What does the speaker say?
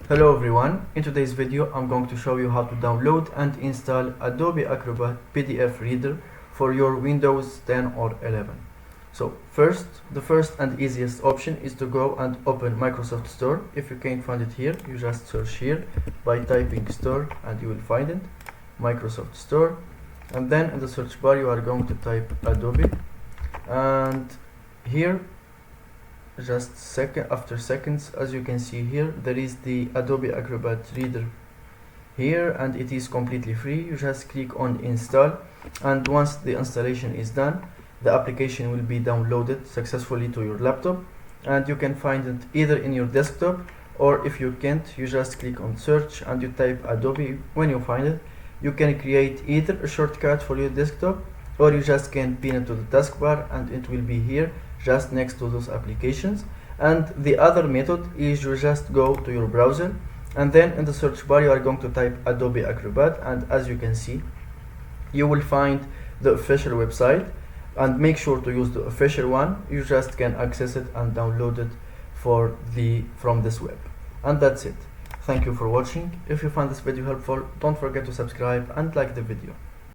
Hello everyone, in today's video I'm going to show you how to download and install Adobe Acrobat PDF Reader for your Windows 10 or 11. So the first and easiest option is to go and open Microsoft Store. If you can't find it here, you just search here by typing store and you will find it, Microsoft Store, and then in the search bar you are going to type Adobe, and here after seconds, as you can see here, there is the Adobe Acrobat Reader here, and it is completely free. You just click on install, and once the installation is done, the application will be downloaded successfully to your laptop, and you can find it either in your desktop, or if you can't, you just click on search and you type Adobe. When you find it, you can create either a shortcut for your desktop, or you just can pin it to the taskbar and it will be here just next to those applications. And the other method is you just go to your browser, and then in the search bar you are going to type Adobe Acrobat, and as you can see you will find the official website, and make sure to use the official one. You just can access it and download it from this web. And that's it. Thank you for watching. If you found this video helpful, don't forget to subscribe and like the video.